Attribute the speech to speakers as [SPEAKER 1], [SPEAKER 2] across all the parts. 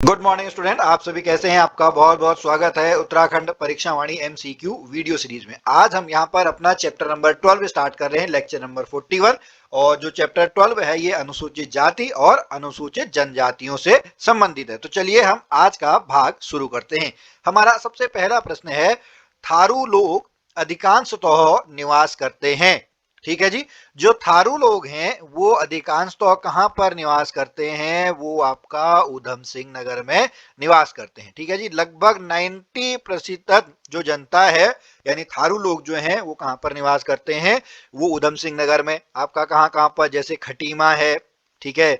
[SPEAKER 1] Good morning student, आप सभी कैसे हैं। आपका बहुत बहुत स्वागत है उत्तराखंड परीक्षा वाणी एमसीक्यू वीडियो सीरीज में। आज हम यहां पर अपना चैप्टर नंबर 12 स्टार्ट कर रहे हैं, लेक्चर नंबर 41। और जो चैप्टर 12 है ये अनुसूचित जाति और अनुसूचित जनजातियों से संबंधित है। तो चलिए हम आज का भाग शुरू करते हैं। हमारा सबसे पहला प्रश्न है, थारू लोग अधिकांशतः निवास करते हैं। ठीक है जी। जो थारू लोग हैं वो अधिकांशतः कहां पर निवास करते हैं, वो आपका ऊधम सिंह नगर में निवास करते हैं। ठीक है जी। लगभग 90% जो जनता है यानी थारू लोग जो हैं वो कहां पर निवास करते हैं, वो ऊधम सिंह नगर में। आपका कहां कहां पर, जैसे खटीमा है, ठीक है,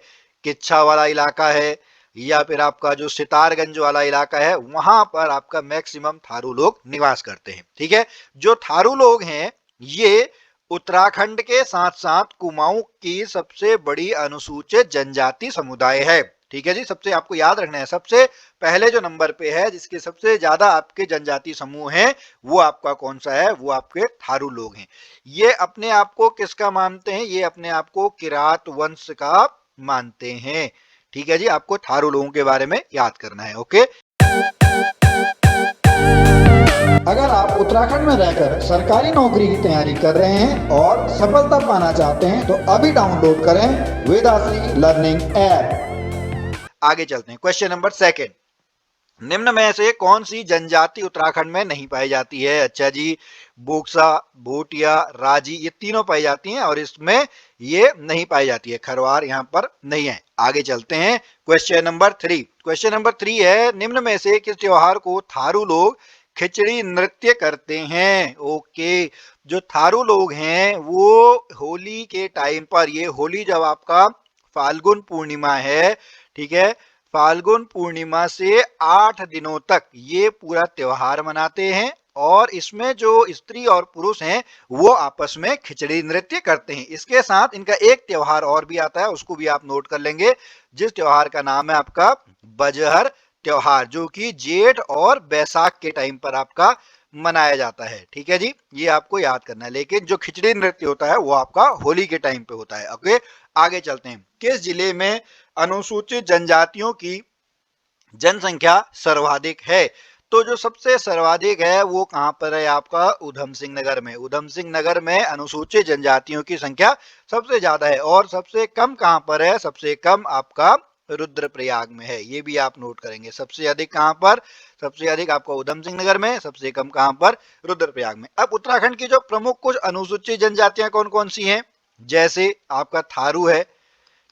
[SPEAKER 1] किच्छा वाला इलाका है, या फिर आपका जो सितारगंज वाला इलाका है, वहां पर आपका मैक्सिमम थारू लोग निवास करते हैं। ठीक है। जो थारू लोग हैं ये उत्तराखंड के साथ साथ कुमाऊं की सबसे बड़ी अनुसूचित जनजाति समुदाय है। ठीक है जी। सबसे आपको याद रखना है, सबसे पहले जो नंबर पे है जिसके सबसे ज्यादा आपके जनजाति समूह हैं, वो आपका कौन सा है, वो आपके थारू लोग हैं। ये अपने आप को किसका मानते हैं, ये अपने आप को किरात वंश का मानते हैं। ठीक है जी। आपको थारू लोगों के बारे में याद करना है। ओके। अगर आप उत्तराखंड में रहकर सरकारी नौकरी की तैयारी कर रहे हैं और सफलता पाना चाहते हैं तो अभी डाउनलोड करें वेदाश्री लर्निंग ऐप। आगे चलते हैं। क्वेश्चन नंबर 2, निम्न में से कौन सी जनजाति उत्तराखंड में नहीं पाई जाती है। अच्छा जी, बोक्सा, भोटिया, राजी, ये तीनों पाई जाती हैं और इसमें ये नहीं पाई जाती है, खरवार यहाँ पर नहीं है। आगे चलते हैं। क्वेश्चन नंबर 3, क्वेश्चन नंबर 3 है, निम्न में से किस त्योहार को थारू लोग खिचड़ी नृत्य करते हैं। ओके। जो थारू लोग हैं वो होली के टाइम पर, ये होली जब आपका फाल्गुन पूर्णिमा है, ठीक है, फाल्गुन पूर्णिमा से 8 दिनों तक ये पूरा त्योहार मनाते हैं और इसमें जो स्त्री और पुरुष हैं वो आपस में खिचड़ी नृत्य करते हैं। इसके साथ इनका एक त्योहार और भी आता है, उसको भी आप नोट कर लेंगे, जिस त्योहार का नाम है आपका बजहर त्योहार, जो कि जेठ और बैसाख के टाइम पर आपका मनाया जाता है। ठीक है जी। ये आपको याद करना है, लेकिन जो खिचड़ी नृत्य होता है वो आपका होली के टाइम पे होता है। ओके। आगे चलते हैं। किस जिले में अनुसूचित जनजातियों की जनसंख्या सर्वाधिक है। तो जो सबसे सर्वाधिक है वो कहां पर है, आपका ऊधम सिंह नगर में। ऊधम सिंह नगर में अनुसूचित जनजातियों की संख्या सबसे ज्यादा है। और सबसे कम कहां पर है, सबसे कम आपका रुद्रप्रयाग में है। ये भी आप नोट करेंगे। सबसे अधिक कहां पर, सबसे अधिक आपका ऊधम सिंह नगर में, सबसे कम कहां पर, रुद्रप्रयाग में। अब उत्तराखंड की जो प्रमुख कुछ अनुसूचित जनजातियां कौन कौन सी हैं, जैसे आपका थारू है,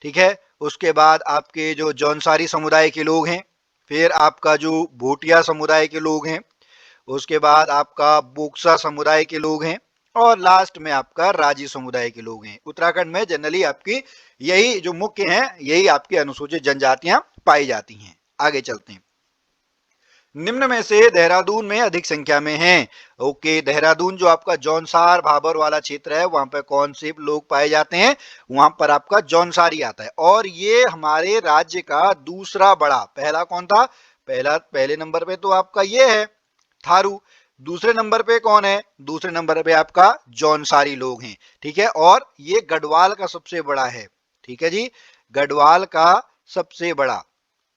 [SPEAKER 1] ठीक है, उसके बाद आपके जो जौनसारी समुदाय के लोग हैं, फिर आपका जो भोटिया समुदाय के लोग हैं, उसके बाद आपका बोक्सा समुदाय के लोग हैं, और लास्ट में आपका राजी समुदाय के लोग हैं। उत्तराखंड में जनरली आपकी यही जो मुख्य हैं, यही आपकी अनुसूचित जनजातियां पाई जाती हैं। आगे चलते हैं। निम्न में से देहरादून में अधिक संख्या में हैं। ओके। देहरादून जो आपका जौनसार भाबर वाला क्षेत्र है, वहां पर कौन से लोग पाए जाते हैं, वहां पर आपका जौनसारी आता है। और ये हमारे राज्य का दूसरा बड़ा, पहला कौन था, पहले नंबर पे तो आपका ये है थारू, दूसरे नंबर पे कौन है, दूसरे नंबर पे आपका जौनसारी लोग हैं। ठीक है। और ये गढ़वाल का सबसे बड़ा है। ठीक है जी। गढ़वाल का सबसे बड़ा।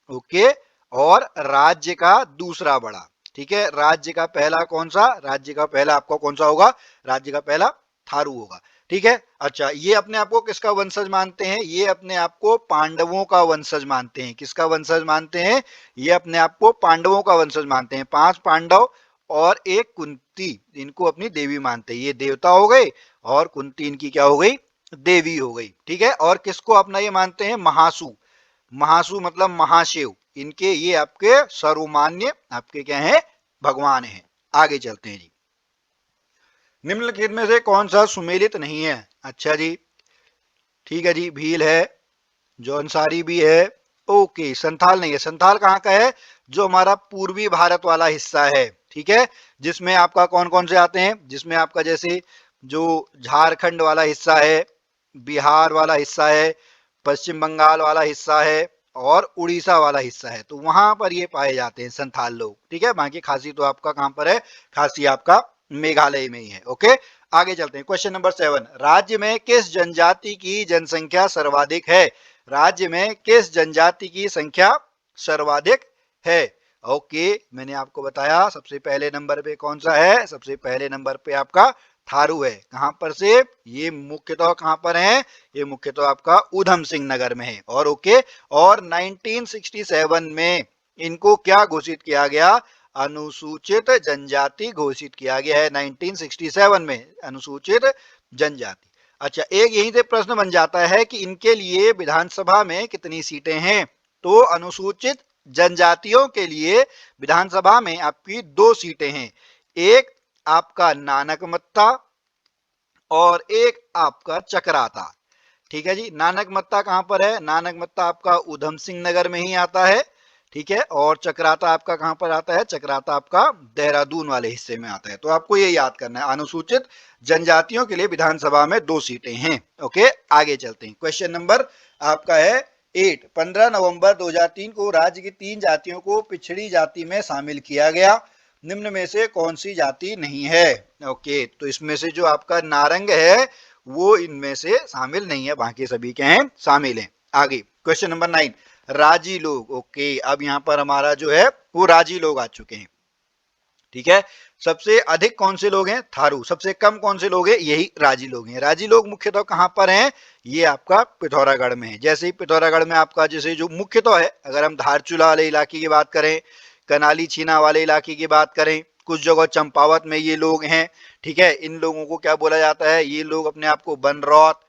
[SPEAKER 1] ओके। और राज्य का दूसरा बड़ा। ठीक है। राज्य का पहला कौन सा, राज्य का पहला आपका कौन सा होगा, राज्य का पहला थारू होगा। ठीक है। अच्छा, ये अपने आप को किसका वंशज मानते हैं, ये अपने आप को पांडवों का वंशज मानते हैं। किसका वंशज मानते हैं, ये अपने आप को पांडवों का वंशज मानते हैं। 5 पांडव और एक कुंती, इनको अपनी देवी मानते हैं। ये देवता हो गए और कुंती इनकी क्या हो गई, देवी हो गई। ठीक है। और किसको अपना ये मानते हैं, महासु, महासु मतलब महाशिव, इनके ये आपके सर्वमान्य आपके क्या है, भगवान हैं। आगे चलते हैं जी। निम्नलिखित में से कौन सा सुमेलित नहीं है। अच्छा जी, ठीक है जी, भील है, जौनसारी भी है, ओके। संथाल नहीं है। संथाल कहाँ का है, जो हमारा पूर्वी भारत वाला हिस्सा है। ठीक है। जिसमें आपका कौन कौन से आते हैं, जिसमें आपका जैसे जो झारखंड वाला हिस्सा है, बिहार वाला हिस्सा है, पश्चिम बंगाल वाला हिस्सा है और उड़ीसा वाला हिस्सा है, तो वहां पर ये पाए जाते हैं संथाल लोग। ठीक है। बाकी खासी तो आपका कहां पर है, खासी आपका मेघालय में ही है। ओके। आगे चलते हैं। क्वेश्चन नंबर 7, राज्य में किस जनजाति की जनसंख्या सर्वाधिक है। राज्य में किस जनजाति की संख्या सर्वाधिक है। ओके, मैंने आपको बताया सबसे पहले नंबर पे कौन सा है, सबसे पहले नंबर पे आपका थारू है। कहां पर से, ये मुख्यतः कहां पर है, ये मुख्यतः आपका ऊधम सिंह नगर में है। और ओके, और 1967 में इनको क्या घोषित किया गया, अनुसूचित जनजाति घोषित किया गया है 1967 में, अनुसूचित जनजाति। अच्छा, एक यहीं से प्रश्न बन जाता है कि इनके लिए विधानसभा में कितनी सीटें हैं। तो अनुसूचित जनजातियों के लिए विधानसभा में आपकी 2 सीटें हैं, एक आपका नानकमत्ता और एक आपका चकराता। ठीक है जी, नानकमत्ता कहां पर है, नानकमत्ता आपका ऊधम सिंह नगर में ही आता है। ठीक है, और चक्राता आपका कहां पर आता है, चक्राता आपका देहरादून वाले हिस्से में आता है। तो आपको ये याद करना है, अनुसूचित जनजातियों के लिए विधानसभा में 2 सीटें हैं। ओके, आगे चलते हैं। क्वेश्चन नंबर आपका है 8। 15 नवंबर 2003 को राज्य की 3 जातियों को पिछड़ी जाति में शामिल किया गया, निम्न में से कौन सी जाति नहीं है। ओके, तो इसमें से जो आपका नारंग है वो इनमें से शामिल नहीं है, बाकी सभी के हैं शामिल हैं। आगे क्वेश्चन नंबर 9, राजी लोग। ओके, अब यहां पर हमारा जो है वो राजी लोग आ चुके हैं। ठीक है, सबसे अधिक कौन से लोग हैं, थारू। सबसे कम कौन से लोग हैं, यही राजी लोग हैं। राजी लोग मुख्यतः कहां पर हैं, ये आपका पिथौरागढ़ में है। जैसे ही पिथौरागढ़ में आपका जैसे जो मुख्यतः है, अगर हम धारचूला वाले इलाके की बात करें, कनाली छीना वाले इलाके की बात करें, कुछ जगह चंपावत में ये लोग हैं। ठीक है, इन लोगों को क्या बोला जाता है, ये लोग अपने आप को बनरौत,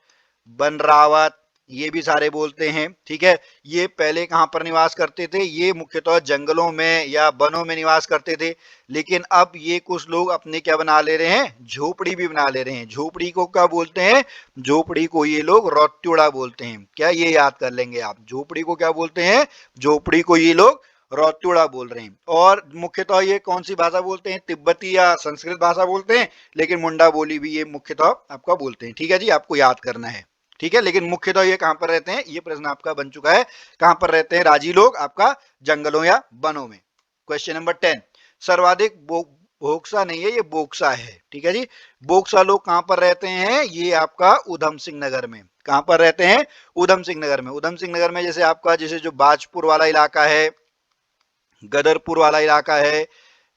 [SPEAKER 1] बनरावत, ये भी सारे बोलते हैं। ठीक है, ये पहले कहां पर निवास करते थे, ये मुख्यतः जंगलों में या वनों में निवास करते थे। लेकिन अब ये कुछ लोग अपने क्या बना ले रहे हैं, झोपड़ी भी बना ले रहे हैं। झोपड़ी को क्या बोलते हैं, झोपड़ी को ये लोग रौत्युड़ा बोलते हैं। क्या ये याद कर लेंगे आप, झोपड़ी को क्या बोलते हैं, झोपड़ी को ये लोग रौत्युड़ा बोल रहे हैं। और मुख्यतः ये कौन सी भाषा बोलते हैं, तिब्बती या संस्कृत भाषा बोलते हैं, लेकिन मुंडा बोली भी ये मुख्यतः आपका बोलते हैं। ठीक है जी, आपको याद करना है। ठीक है, लेकिन मुख्यतः ये कहां पर रहते हैं, ये प्रश्न आपका बन चुका है, कहां पर रहते हैं राजी लोग, आपका जंगलों या वनों में। क्वेश्चन नंबर 10, सर्वाधिक भोक्सा नहीं है, ये बोक्सा है। ठीक है जी, बोक्सा लोग कहां पर रहते हैं, ये आपका ऊधम सिंह नगर में। कहां पर रहते हैं, ऊधम सिंह नगर में। ऊधम सिंह नगर में जैसे आपका जैसे जो बाजपुर वाला इलाका है, गदरपुर वाला इलाका है,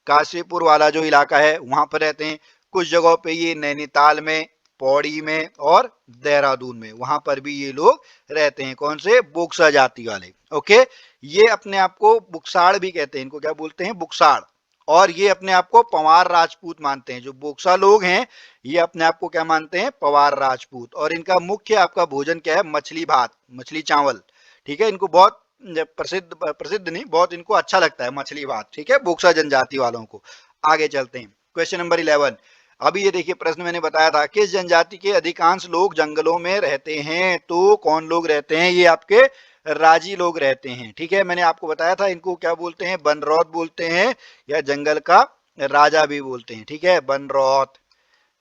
[SPEAKER 1] काशीपुर वाला जो इलाका है, वहां पर रहते हैं। कुछ जगहों पे ये नैनीताल में, पौड़ी में और देहरादून में, वहां पर भी ये लोग रहते हैं। कौन से, बुक्सा जाति वाले। ओके, ये अपने आप को बुक्साड़ भी कहते हैं, इनको क्या बोलते हैं, बुक्साड़। और ये अपने आप को पवार राजपूत मानते हैं। जो बुक्सा लोग हैं ये अपने आप को क्या मानते हैं, पवार राजपूत। और इनका मुख्य आपका भोजन क्या है, मछली भात, मछली चावल। ठीक है, इनको बहुत प्रसिद्ध प्रसिद्ध नहीं, बहुत इनको अच्छा लगता है मछली भात। ठीक है, बुक्सा जनजाति वालों को। आगे चलते हैं, क्वेश्चन नंबर 11। अभी ये देखिए प्रश्न मैंने बताया था, किस जनजाति के अधिकांश लोग जंगलों में रहते हैं। तो कौन लोग रहते हैं, ये आपके राजी लोग रहते हैं। ठीक है, मैंने आपको बताया था इनको क्या बोलते हैं, बनरौत बोलते हैं, या जंगल का राजा भी बोलते हैं। ठीक है, बनरौत,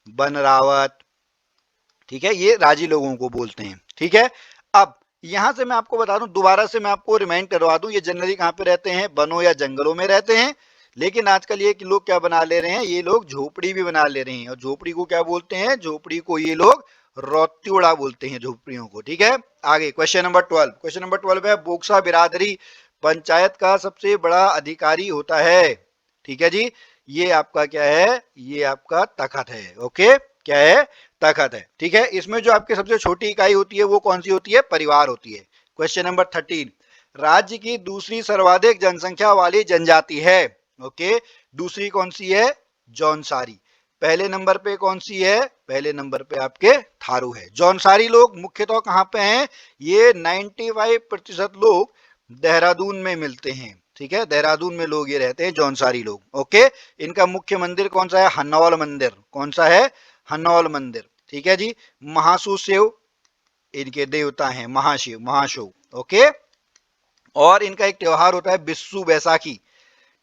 [SPEAKER 1] बनरावत। ठीक है, ये राजी लोगों को बोलते हैं। ठीक है, अब यहां से मैं आपको बता दूं, दोबारा से मैं आपको रिमाइंड करवा दूं, ये जनरली कहां पे रहते हैं, वनों या जंगलों में रहते हैं। लेकिन आजकल ये लोग क्या बना ले रहे हैं, ये लोग झोपड़ी भी बना ले रहे हैं। और झोपड़ी को क्या बोलते हैं, झोपड़ी को ये लोग रौत्युड़ा बोलते हैं, झोपड़ियों को। ठीक है, आगे क्वेश्चन नंबर 12। क्वेश्चन नंबर 12 है, बोक्सा बिरादरी पंचायत का सबसे बड़ा अधिकारी होता है। ठीक है जी, ये आपका क्या है, ये आपका तखत है। ओके, क्या है, तखत है। ठीक है, इसमें जो आपकी सबसे छोटी इकाई होती है वो कौन सी होती है, परिवार होती है। क्वेश्चन नंबर 13, राज्य की दूसरी सर्वाधिक जनसंख्या वाली जनजाति है। ओके, दूसरी कौन सी है, जौनसारी। पहले नंबर पे कौन सी है, पहले नंबर पे आपके थारू है। जौनसारी लोग मुख्यतः कहां पे हैं, ये 95% लोग देहरादून में मिलते हैं। ठीक है, देहरादून में लोग ये रहते हैं, जौनसारी लोग। ओके, इनका मुख्य मंदिर कौन सा है, हन्नौल मंदिर। कौन सा है, हन्नौल मंदिर। ठीक है जी, महासू शिव इनके देवता हैं, महाशिव, महाशिव। ओके, और इनका एक त्योहार होता है बिस्सू बैसाखी।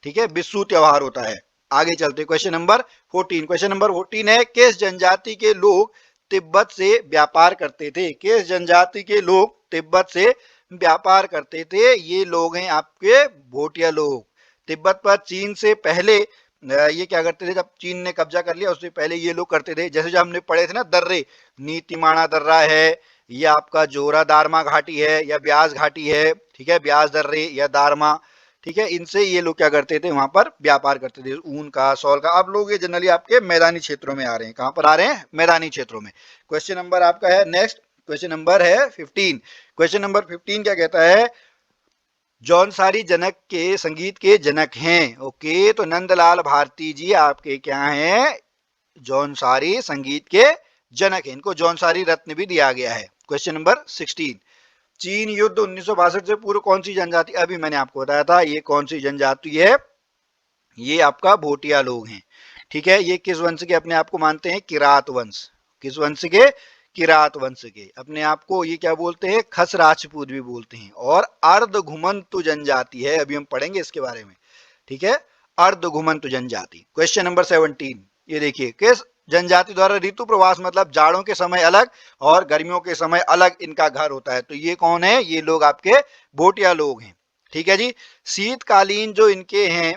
[SPEAKER 1] ठीक है, बिस्सू त्योहार होता है। आगे चलते क्वेश्चन नंबर 14। क्वेश्चन नंबर 14 है, किस जनजाति के लोग तिब्बत से व्यापार करते थे। किस जनजाति के लोग तिब्बत से व्यापार करते थे, ये लोग हैं आपके भोटिया लोग। तिब्बत पर चीन से पहले ये क्या करते थे, जब चीन ने कब्जा कर लिया उससे पहले ये लोग करते थे। जैसे जो हमने पढ़े थे ना, दर्रे, नीतिमाणा दर्रा है, या आपका जोरा दारमा घाटी है, या ब्यास घाटी है। ठीक है, ब्याज दर्रे या दारमा, ठीक है, इनसे ये लोग क्या करते थे, वहां पर व्यापार करते थे, ऊन का, शॉल का। अब लोग ये जनरली आपके मैदानी क्षेत्रों में आ रहे हैं, कहां पर आ रहे हैं, मैदानी क्षेत्रों में। क्वेश्चन नंबर आपका है नेक्स्ट, क्वेश्चन नंबर है 15। क्वेश्चन नंबर 15 क्या कहता है, जौनसारी जनक के संगीत के जनक हैं। ओके, तो नंदलाल भारती जी आपके क्या हैं, जौनसारी संगीत के जनक हैं, इनको जौनसारी रत्न भी दिया गया है। क्वेश्चन नंबर 16, चीन युद्ध 1962 से पूर्व कौन सी जनजाति, अभी मैंने आपको बताया था ये कौन सी जनजाति है, ये आपका भोटिया लोग हैं। ठीक है, ये किस वंश के अपने आप को मानते हैं, किरात वंश। किस वंश के, किरात वंश के। अपने आप को ये क्या बोलते हैं, खस राजपूत भी बोलते हैं। और अर्ध घुमंतु जनजाति है, अभी हम पढ़ेंगे इसके बारे में। ठीक है, अर्ध घुमंतु जनजाति। क्वेश्चन नंबर 17, ये देखिए, किस जनजाति द्वारा ऋतु प्रवास, मतलब जाड़ों के समय अलग और गर्मियों के समय अलग इनका घर होता है, तो ये कौन है, ये लोग आपके भोटिया लोग हैं। ठीक है जी, शीतकालीन जो इनके हैं,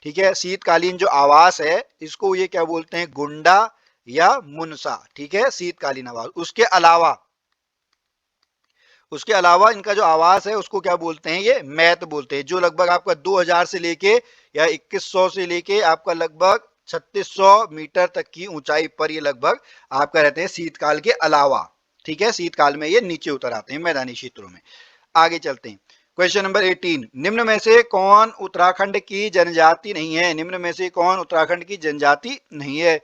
[SPEAKER 1] ठीक है, शीतकालीन जो आवास है इसको ये क्या बोलते हैं, गुंडा या मुनसा। ठीक है, शीतकालीन आवास। उसके अलावा इनका जो आवास है उसको क्या बोलते हैं, ये मैत बोलते हैं, जो लगभग आपका 2000 से लेके या 2100 से लेके आपका लगभग 3600 मीटर तक की ऊंचाई पर ये लगभग आपका रहते हैं शीतकाल के अलावा। ठीक है, शीतकाल में ये नीचे उतर आते हैं मैदानी क्षेत्रों में। आगे चलते हैं, क्वेश्चन नंबर 18, निम्न में से कौन उत्तराखंड की जनजाति नहीं है, निम्न में से कौन उत्तराखंड की जनजाति नहीं है।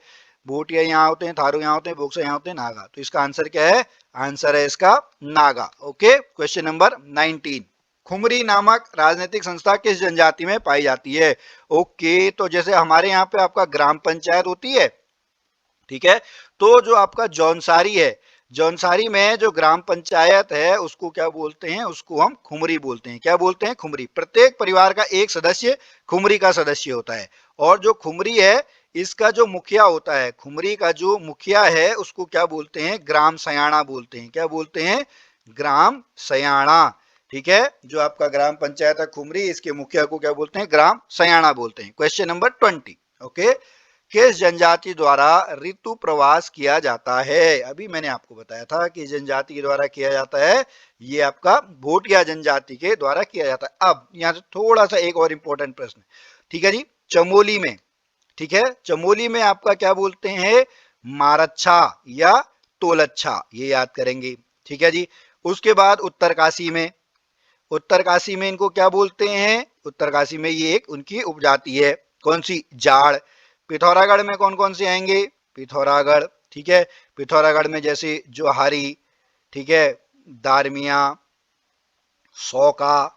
[SPEAKER 1] भोटिया यहाँ होते हैं, थारू यहाँ होते हैं, बोक्सा यहाँ होते हैं, नागा। तो इसका आंसर क्या है, आंसर है इसका नागा। ओके, क्वेश्चन नंबर 19, खुमरी नामक राजनीतिक संस्था किस जनजाति में पाई जाती है। ओके, तो जैसे हमारे यहाँ पे आपका ग्राम पंचायत होती है, ठीक है, तो जो आपका जौनसारी है, जौनसारी में जो ग्राम पंचायत है उसको क्या बोलते हैं, उसको हम खुमरी बोलते हैं। क्या बोलते हैं, खुमरी। प्रत्येक परिवार का एक सदस्य खुमरी का सदस्य होता है। और जो खुमरी है इसका जो मुखिया होता है, खुमरी का जो मुखिया है उसको क्या बोलते हैं, ग्राम सयाणा बोलते हैं। क्या बोलते हैं, ग्राम सयाणा। ठीक है, जो आपका ग्राम पंचायत है खुमरी, इसके मुखिया को क्या बोलते हैं, ग्राम सयाणा बोलते हैं। क्वेश्चन नंबर 20, ओके, किस जनजाति द्वारा ऋतु प्रवास किया जाता है। अभी मैंने आपको बताया था कि जनजाति के द्वारा किया जाता है, ये आपका भोटिया जनजाति के द्वारा किया जाता है। अब यहां से थोड़ा सा एक और इंपॉर्टेंट प्रश्न, ठीक है जी, चमोली में, ठीक है, चमोली में आपका क्या बोलते हैं, मारच्छा या तोलच्छा, ये याद करेंगे। ठीक है जी, उसके बाद उत्तरकाशी में, उत्तरकाशी में इनको क्या बोलते हैं, उत्तरकाशी में ये एक उनकी उपजाति है, कौन सी, जाड़। पिथौरागढ़ में कौन कौन से आएंगे, पिथौरागढ़। ठीक है, पिथौरागढ़ में जैसे जोहारी, ठीक है, दारमिया, सौका,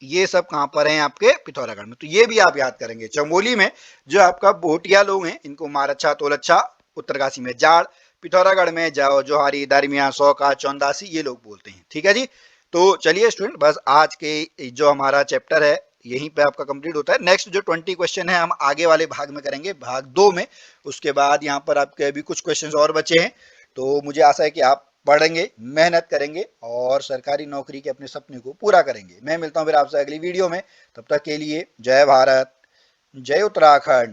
[SPEAKER 1] ये सब कहां पर हैं, आपके पिथौरागढ़ में। तो ये भी आप याद करेंगे। चमोली में जो आपका भोटिया लोग हैं इनको मारच्छा तोलच्छा, उत्तरकाशी में जाड़, पिथौरागढ़ में जाओ जोहारी, दारमिया, सौका, चौंदासी, ये लोग बोलते हैं। ठीक है जी, तो चलिए स्टूडेंट, बस आज के जो हमारा चैप्टर है यहीं पे आपका कंप्लीट होता है। नेक्स्ट जो 20 क्वेश्चन है हम आगे वाले भाग में करेंगे, भाग 2 में। उसके बाद यहाँ पर आपके अभी कुछ क्वेश्चंस और बचे हैं, तो मुझे आशा है कि आप पढ़ेंगे, मेहनत करेंगे और सरकारी नौकरी के अपने सपने को पूरा करेंगे। मैं मिलता हूँ फिर आपसे अगली वीडियो में, तब तक के लिए जय भारत, जय उत्तराखंड।